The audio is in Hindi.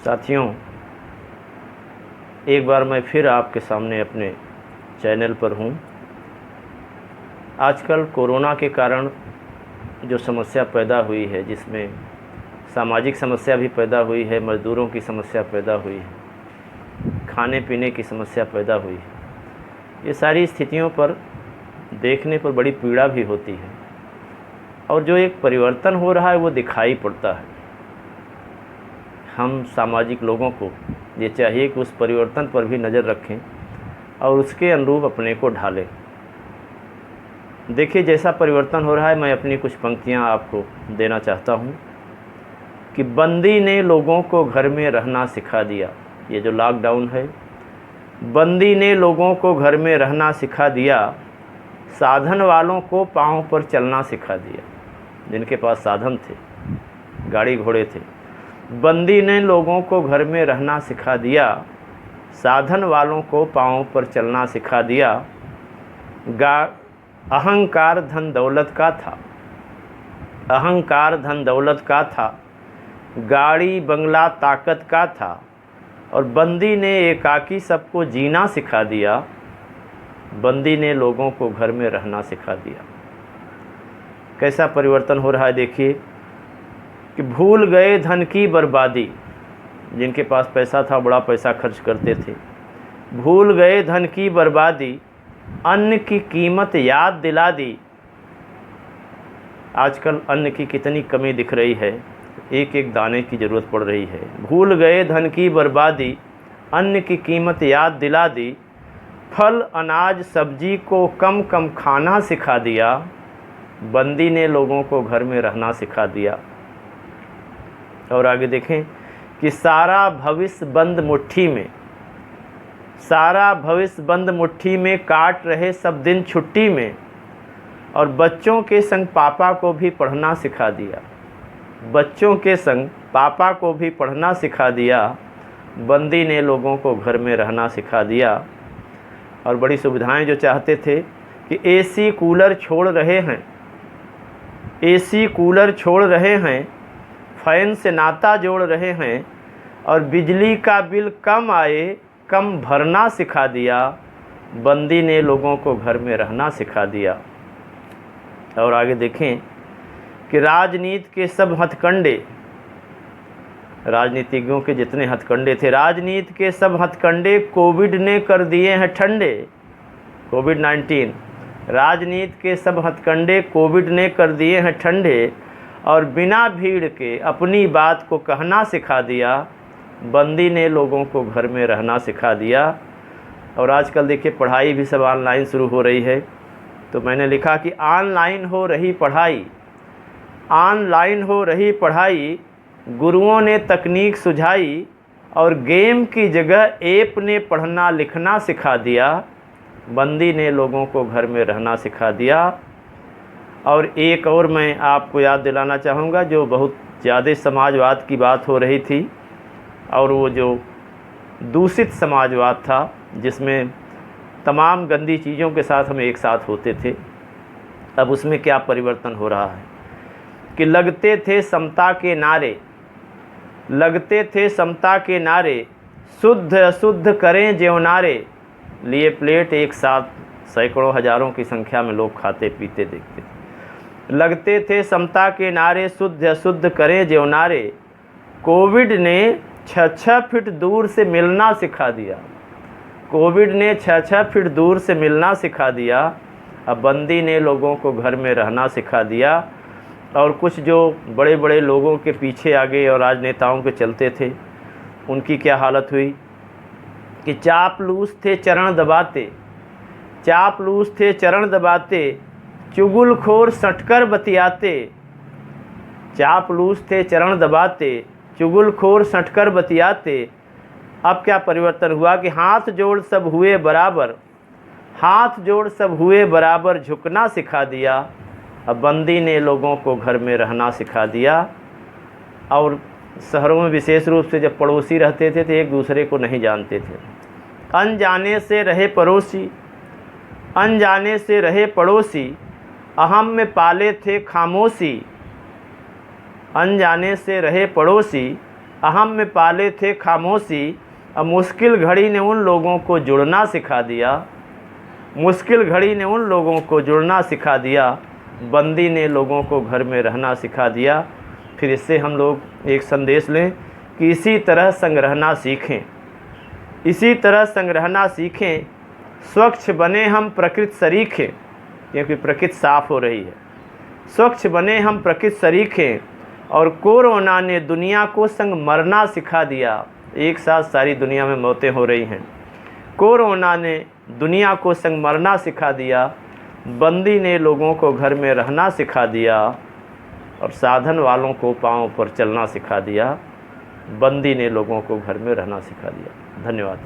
साथियों, एक बार मैं फिर आपके सामने अपने चैनल पर हूँ। आजकल कोरोना के कारण जो समस्या पैदा हुई है, जिसमें सामाजिक समस्या भी पैदा हुई है, मज़दूरों की समस्या पैदा हुई है, खाने पीने की समस्या पैदा हुई है, ये सारी स्थितियों पर देखने पर बड़ी पीड़ा भी होती है और जो एक परिवर्तन हो रहा है वो दिखाई पड़ता है। हम सामाजिक लोगों को ये चाहिए कि उस परिवर्तन पर भी नज़र रखें और उसके अनुरूप अपने को ढालें। देखिए, जैसा परिवर्तन हो रहा है, मैं अपनी कुछ पंक्तियाँ आपको देना चाहता हूँ कि बंदी ने लोगों को घर में रहना सिखा दिया। ये जो लॉकडाउन है, बंदी ने लोगों को घर में रहना सिखा दिया, साधन वालों को पाँव पर चलना सिखा दिया। जिनके पास साधन थे, गाड़ी घोड़े थे, बंदी ने लोगों को घर में रहना सिखा दिया, साधन वालों को पाँव पर चलना सिखा दिया। अहंकार धन दौलत का था, अहंकार धन दौलत का था, गाड़ी बंगला ताकत का था, और बंदी ने एकाकी सबको जीना सिखा दिया, बंदी ने लोगों को घर में रहना सिखा दिया। कैसा परिवर्तन हो रहा है देखिए कि भूल गए धन की बर्बादी। जिनके पास पैसा था, बड़ा पैसा खर्च करते थे, भूल गए धन की बर्बादी, अन्न की कीमत याद दिला दी। आजकल अन्न की कितनी कमी दिख रही है, एक एक दाने की ज़रूरत पड़ रही है। भूल गए धन की बर्बादी, अन्न की कीमत याद दिला दी, फल अनाज सब्जी को कम कम खाना सिखा दिया, बंदी ने लोगों को घर में रहना सिखा दिया। और आगे देखें कि सारा भविष्य बंद मुट्ठी में, सारा भविष्य बंद मुट्ठी में, काट रहे सब दिन छुट्टी में, और बच्चों के संग पापा को भी पढ़ना सिखा दिया, बच्चों के संग पापा को भी पढ़ना सिखा दिया, बंदी ने लोगों को घर में रहना सिखा दिया। और बड़ी सुविधाएं जो चाहते थे कि एसी कूलर छोड़ रहे हैं, एसी कूलर छोड़ रहे हैं, फ़ैन से नाता जोड़ रहे हैं, और बिजली का बिल कम आए कम भरना सिखा दिया, बंदी ने लोगों को घर में रहना सिखा दिया। और आगे देखें कि राजनीति के सब हथकंडे, राजनीतिज्ञों के जितने हथकंडे थे, राजनीति के सब हथकंडे कोविड ने कर दिए हैं ठंडे। कोविड-19, राजनीति के सब हथकंडे कोविड ने कर दिए हैं ठंडे, और बिना भीड़ के अपनी बात को कहना सिखा दिया, बंदी ने लोगों को घर में रहना सिखा दिया। और आजकल देखिए, पढ़ाई भी सब ऑनलाइन शुरू हो रही है, तो मैंने लिखा कि ऑनलाइन हो रही पढ़ाई, ऑनलाइन हो रही पढ़ाई, गुरुओं ने तकनीक सुझाई, और गेम की जगह ऐप ने पढ़ना लिखना सिखा दिया, बंदी ने लोगों को घर में रहना सिखा दिया। और एक और मैं आपको याद दिलाना चाहूँगा, जो बहुत ज़्यादा समाजवाद की बात हो रही थी, और वो जो दूषित समाजवाद था, जिसमें तमाम गंदी चीज़ों के साथ हम एक साथ होते थे। अब उसमें क्या परिवर्तन हो रहा है कि लगते थे समता के नारे, लगते थे समता के नारे, शुद्ध अशुद्ध करें ज्यों नारे, लिए प्लेट एक साथ सैकड़ों हज़ारों की संख्या में लोग खाते पीते देखते थे। लगते थे समता के नारे, शुद्ध अशुद्ध करें ज्यों नारे, कोविड ने 6-6 फीट दूर से मिलना सिखा दिया, कोविड ने 6-6 फीट दूर से मिलना सिखा दिया। अब बंदी ने लोगों को घर में रहना सिखा दिया। और कुछ जो बड़े बड़े लोगों के पीछे आ गए और राजनेताओं के चलते थे, उनकी क्या हालत हुई कि चापलूस थे चरण दबाते, चापलूस थे चरण दबाते, चुगलखोर सटकर बतियाते, चापलूस थे चरण दबाते, चुगलखोर सटकर बतियाते। अब क्या परिवर्तन हुआ कि हाथ जोड़ सब हुए बराबर, हाथ जोड़ सब हुए बराबर, झुकना सिखा दिया। अब बंदी ने लोगों को घर में रहना सिखा दिया। और शहरों में विशेष रूप से जब पड़ोसी रहते थे तो एक दूसरे को नहीं जानते थे, अनजाने से रहे पड़ोसी, अनजाने से रहे पड़ोसी, अहम में पाले थे खामोशी, अनजाने से रहे पड़ोसी, अहम में पाले थे खामोशी, अब मुश्किल घड़ी ने उन लोगों को जुड़ना सिखा दिया। मुश्किल घड़ी ने उन लोगों को जुड़ना सिखा दिया, बंदी ने लोगों को घर में रहना सिखा दिया। फिर इससे हम लोग एक संदेश लें कि इसी तरह संग्रहना सीखें, इसी तरह संग्रहना सीखें। स्वच्छ बने हम प्रकृति सरीखें, क्योंकि प्रकृति साफ हो रही है। स्वच्छ बने हम प्रकृति सरीखें, और कोरोना ने दुनिया को संग मरना सिखा दिया। एक साथ सारी दुनिया में मौतें हो रही हैं। कोरोना ने दुनिया को संग मरना सिखा दिया, बंदी ने लोगों को घर में रहना सिखा दिया, और साधन वालों को पाँव पर चलना सिखा दिया। बंदी ने लोगों को घर में रहना सिखा दिया। धन्यवाद।